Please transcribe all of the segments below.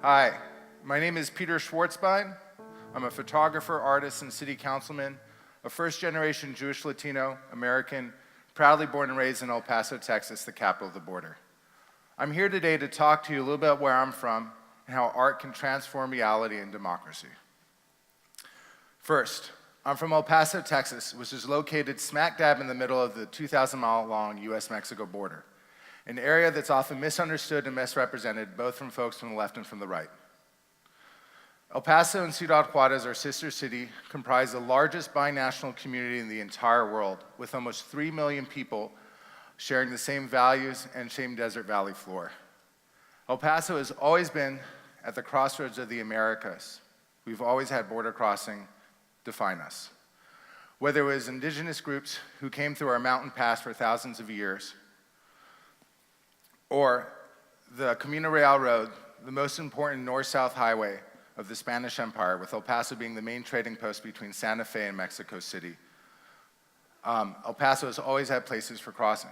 Hi, my name is Peter Svarzbein. I'm a photographer, artist, and city councilman, a first-generation Jewish Latino American, proudly born and raised in El Paso, Texas, the capital of the border. I'm here today to talk to you a little bit about where I'm from and how art can transform reality and democracy. First, I'm from El Paso, Texas, which is located smack dab in the middle of the 2,000-mile-long US-Mexico border, an area that's often misunderstood and misrepresented, both from folks from the left and from the right. El Paso and Ciudad Juarez, our sister city, comprise the largest binational community in the entire world, with almost 3 million people sharing the same values and same desert valley floor. El Paso has always been at the crossroads of the Americas. We've always had border crossing define us. Whether it was indigenous groups who came through our mountain pass for thousands of years, or the Camino Real Road, the most important north-south highway of the Spanish Empire, with El Paso being the main trading post between Santa Fe and Mexico City. El Paso has always had places for crossing.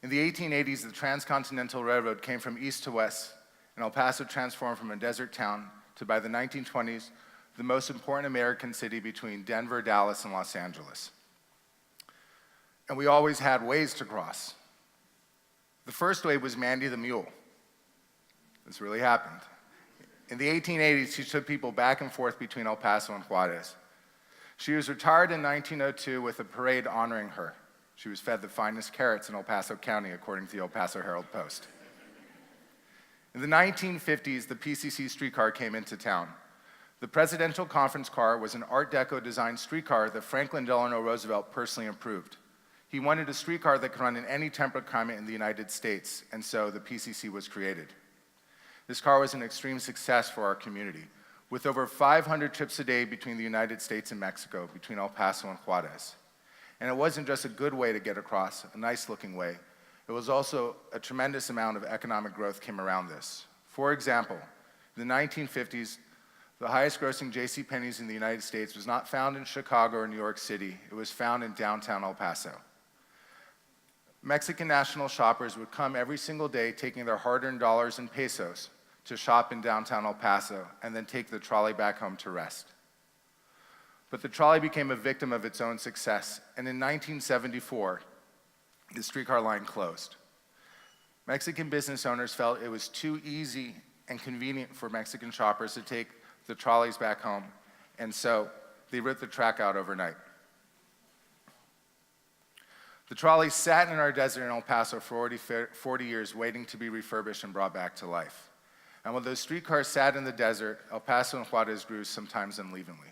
In the 1880s, the Transcontinental Railroad came from east to west, and El Paso transformed from a desert town to, by the 1920s, the most important American city between Denver, Dallas, and Los Angeles. And we always had ways to cross. The first way was Mandy the Mule. This really happened. In the 1880s, she took people back and forth between El Paso and Juarez. She was retired in 1902 with a parade honoring her. She was fed the finest carrots in El Paso County, according to the El Paso Herald-Post. In the 1950s, the Pcc Streetcar came into town. The presidential conference car was an Art Deco designed streetcar that Franklin Delano Roosevelt personally approved. He wanted a streetcar that could run in any temperate climate in the United States, and so the PCC was created. This car was an extreme success for our community, with over 500 trips a day between the United States and Mexico, between El Paso and Juarez. And it wasn't just a good way to get across, a nice-looking way. It was also a tremendous amount of economic growth came around this. For example, in the 1950s, the highest-grossing JCPenney's in the United States was not found in Chicago or New York City. It was found in downtown El Paso. Mexican national shoppers would come every single day taking their hard-earned dollars and pesos to shop in downtown El Paso and then take the trolley back home to rest. But the trolley became a victim of its own success, and in 1974, the streetcar line closed. Mexican business owners felt it was too easy and convenient for Mexican shoppers to take the trolleys back home, and so they ripped the track out overnight. The trolley sat in our desert in El Paso for 40 years, waiting to be refurbished and brought back to life. And when those streetcars sat in the desert, El Paso and Juarez grew sometimes unevenly.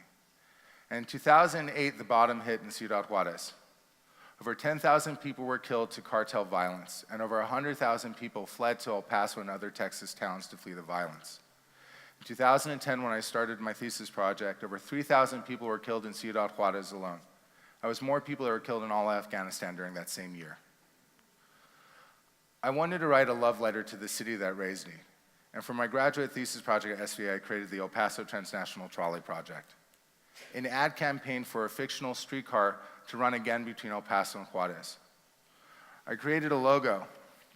And in 2008, the bottom hit in Ciudad Juarez. Over 10,000 people were killed to cartel violence, and over 100,000 people fled to El Paso and other Texas towns to flee the violence. In 2010, when I started my thesis project, over 3,000 people were killed in Ciudad Juarez alone. That was more people that were killed in all Afghanistan during that same year. I wanted to write a love letter to the city that raised me, and for my graduate thesis project at SVA, I created the El Paso Transnational Trolley Project, an ad campaign for a fictional streetcar to run again between El Paso and Juarez. I created a logo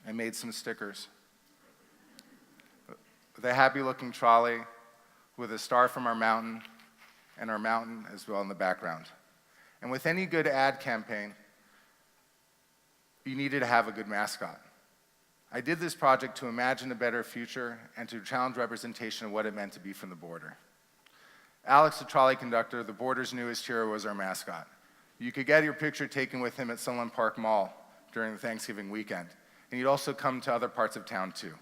and made some stickers with a happy-looking trolley with a star from our mountain, and our mountain as well in the background. And with any good ad campaign, you needed to have a good mascot. I did this project to imagine a better future and to challenge representation of what it meant to be from the border. Alex, the trolley conductor, the border's newest hero, was our mascot. You could get your picture taken with him at Sunland Park Mall during the Thanksgiving weekend, and you'd also come to other parts of town too.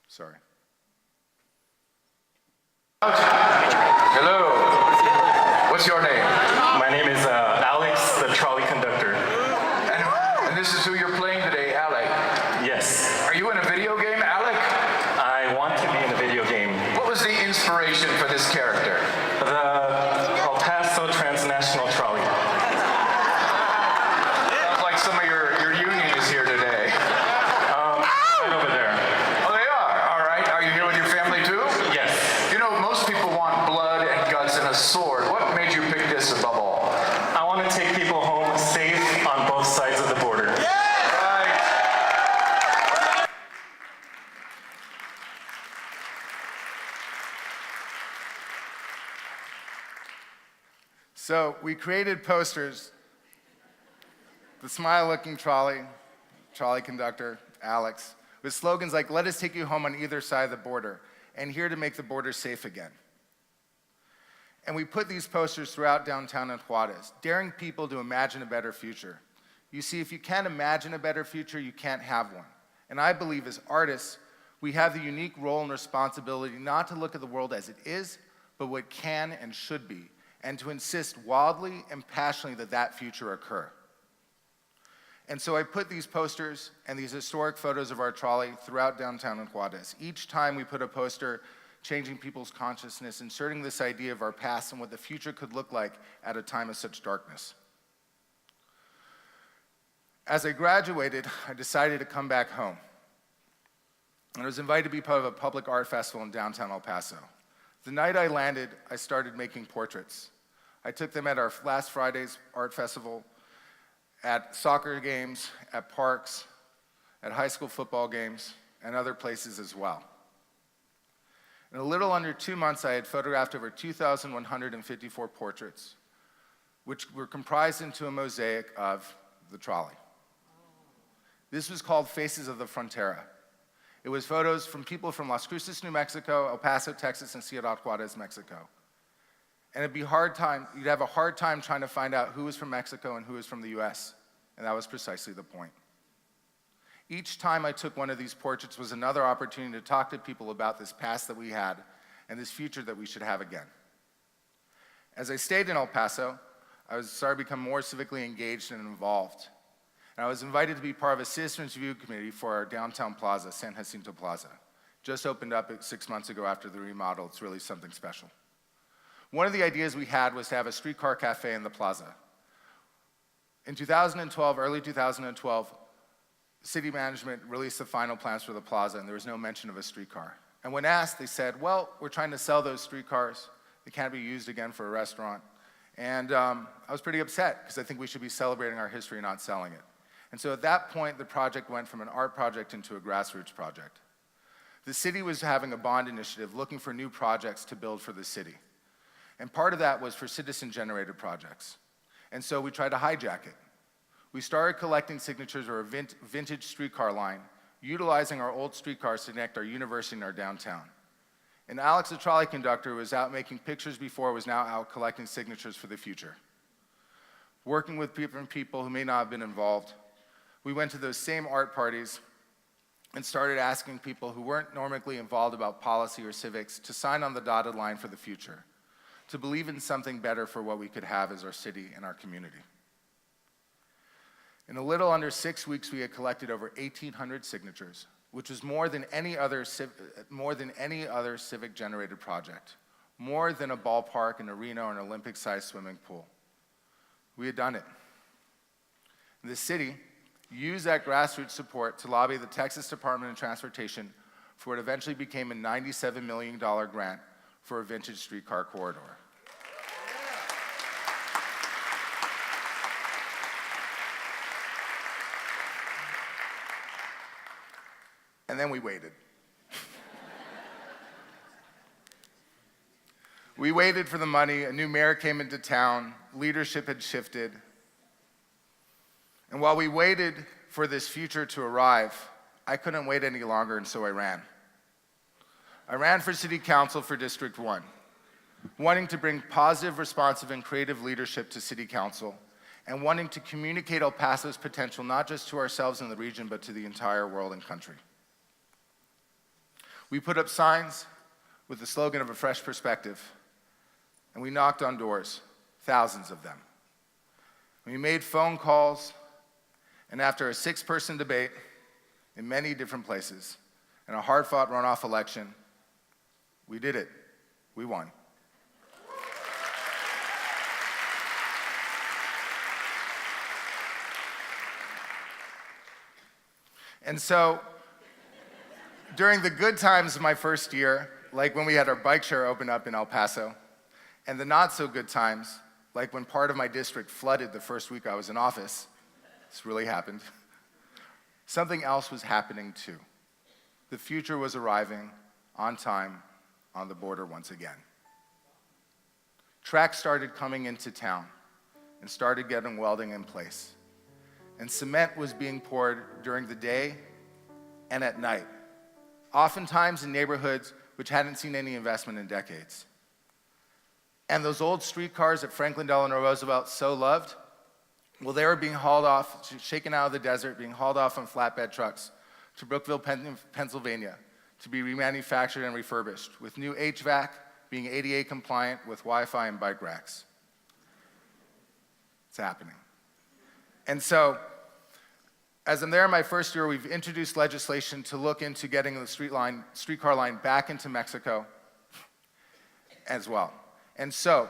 Sorry. Hello. What's your name? My name is Alex, the trolley conductor. And this is who you're playing today, Alec. Yes. Are you in a video game, Alec? I want to be in a video game. What was the inspiration for this character? The El Paso Transnational Trolley. Sounds like some of your union is here today. Right over there. Oh, they are? All right. Are you here with your family too? Yes. You know, most people want blood and guts and a sword. What made you pick this above all? I So we created posters, the smile-looking trolley, trolley conductor, Alex, with slogans like, "Let us take you home on either side of the border," and "Here to make the border safe again." And we put these posters throughout downtown and Juarez, daring people to imagine a better future. You see, if you can't imagine a better future, you can't have one. And I believe as artists, we have the unique role and responsibility not to look at the world as it is, but what can and should be, and to insist wildly and passionately that that future occur. And so I put these posters and these historic photos of our trolley throughout downtown and Juarez. Each time we put a poster changing people's consciousness, inserting this idea of our past and what the future could look like at a time of such darkness. As I graduated, I decided to come back home. And I was invited to be part of a public art festival in downtown El Paso. The night I landed, I started making portraits. I took them at our last Friday's art festival, at soccer games, at parks, at high school football games, and other places as well. In a little under 2 months, I had photographed over 2,154 portraits, which were comprised into a mosaic of the trolley. This was called Faces of the Frontera. It was photos from people from Las Cruces, New Mexico, El Paso, Texas, and Ciudad Juarez, Mexico. And you'd have a hard time trying to find out who was from Mexico and who was from the US, and that was precisely the point. Each time I took one of these portraits was another opportunity to talk to people about this past that we had and this future that we should have again. As I stayed in El Paso, I started to become more civically engaged and involved. And I was invited to be part of a citizens review committee for our downtown plaza, San Jacinto Plaza. Just opened up 6 months ago after the remodel. It's really something special. One of the ideas we had was to have a streetcar cafe in the plaza. In 2012, early 2012, city management released the final plans for the plaza, and there was no mention of a streetcar. And when asked, they said, "Well, we're trying to sell those streetcars. They can't be used again for a restaurant." And I was pretty upset, because I think we should be celebrating our history, not selling it. And so at that point, the project went from an art project into a grassroots project. The city was having a bond initiative looking for new projects to build for the city. And part of that was for citizen-generated projects. And so we tried to hijack it. We started collecting signatures for a vintage streetcar line, utilizing our old streetcars to connect our university and our downtown. And Alex, the trolley conductor, who was out making pictures before, was now out collecting signatures for the future. Working with different people who may not have been involved, we went to those same art parties and started asking people who weren't normally involved about policy or civics to sign on the dotted line for the future, to believe in something better for what we could have as our city and our community. In a little under 6 weeks, we had collected over 1,800 signatures, which was more than any other civic-generated project, more than a ballpark, an arena, or an Olympic-sized swimming pool. We had done it. The city used that grassroots support to lobby the Texas Department of Transportation for what eventually became a $97 million grant for a vintage streetcar corridor. And then we waited. We waited for the money. A new mayor came into town. Leadership had shifted. And while we waited for this future to arrive, I couldn't wait any longer, and so I ran. I ran for city council for District 1, wanting to bring positive, responsive, and creative leadership to city council, and wanting to communicate El Paso's potential not just to ourselves in the region, but to the entire world and country. We put up signs with the slogan of a fresh perspective, and we knocked on doors, thousands of them. We made phone calls, and after a 6-person debate in many different places and a hard-fought runoff election, we did it. We won. And so, during the good times of my first year, like when we had our bike share open up in El Paso, and the not so good times, like when part of my district flooded the first week I was in office, this really happened, something else was happening too. The future was arriving on time on the border once again. tracks started coming into town and started getting welding in place. And cement was being poured during the day and at night, oftentimes in neighborhoods which hadn't seen any investment in decades. And those old streetcars that Franklin Delano Roosevelt so loved, well, they were being hauled off, shaken out of the desert, being hauled off on flatbed trucks to Brookville, Pennsylvania, to be remanufactured and refurbished, with new HVAC being ADA compliant with Wi-Fi and bike racks. It's happening. And so, as I'm there in my first year, we've introduced legislation to look into getting the streetcar line back into Mexico as well. And so,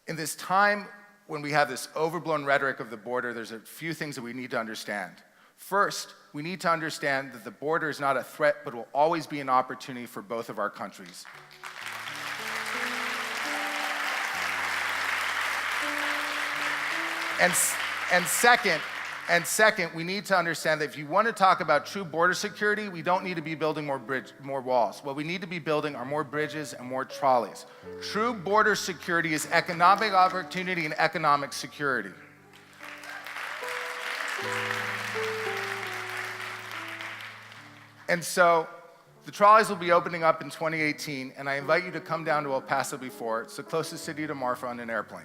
in this time when we have this overblown rhetoric of the border, there's a few things that we need to understand. First, we need to understand that the border is not a threat, but will always be an opportunity for both of our countries. And second, we need to understand that if you want to talk about true border security, we don't need to be building more walls. What we need to be building are more bridges and more trolleys. True border security is economic opportunity and economic security. And so, the trolleys will be opening up in 2018, and I invite you to come down to El Paso before. It's the closest city to Marfa on an airplane.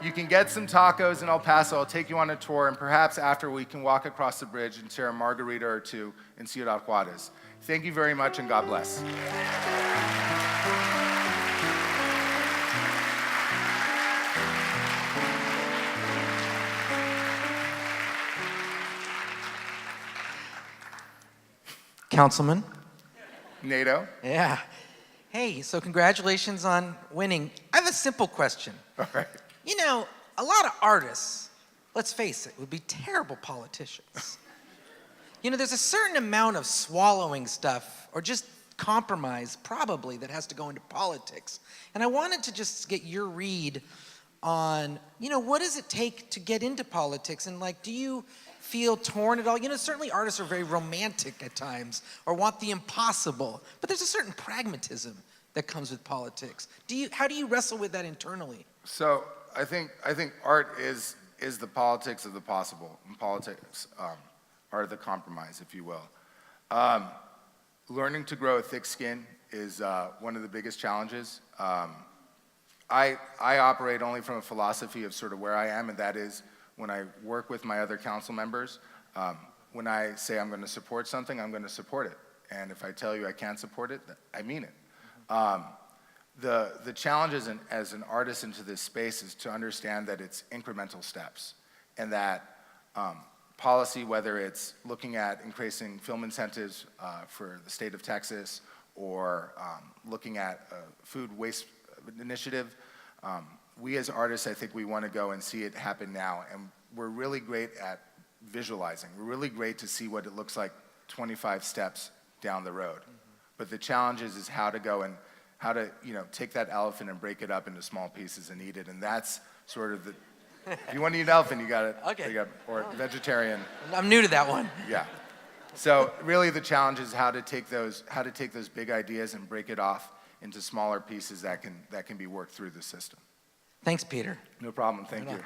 You can get some tacos in El Paso. I'll take you on a tour, and perhaps after we can walk across the bridge and share a margarita or two in Ciudad Juarez. Thank you very much, and God bless. Councilman? NATO? Yeah. Hey, so congratulations on winning. I have a simple question. All right. You know, a lot of artists, let's face it, would be terrible politicians. You know, there's a certain amount of swallowing stuff or just compromise probably that has to go into politics. And I wanted to just get your read on, you know, what does it take to get into politics? And like, do you feel torn at all? You know, certainly artists are very romantic at times or want the impossible, but there's a certain pragmatism that comes with politics. How do you wrestle with that internally? So I think art is the politics of the possible, and politics are the compromise, if you will. Learning to grow a thick skin is one of the biggest challenges. I operate only from a philosophy of sort of where I am, and that is when I work with my other council members, when I say I'm going to support something, I'm going to support it. And if I tell you I can't support it, I mean it. The challenge as an artist into this space is to understand that it's incremental steps, and that policy, whether it's looking at increasing film incentives for the state of Texas, or looking at a food waste initiative, we as artists, I think we want to go and see it happen now, and we're really great at visualizing. We're really great to see what it looks like 25 steps down the road. But the challenge is how to go and how to, you know, take that elephant and break it up into small pieces and eat it. And that's sort of the, if you want to eat an elephant, you got it. Okay. Or vegetarian. I'm new to that one. Yeah. So really the challenge is how to take those big ideas and break it off into smaller pieces that can be worked through the system. Thanks, Peter. No problem. Thank you.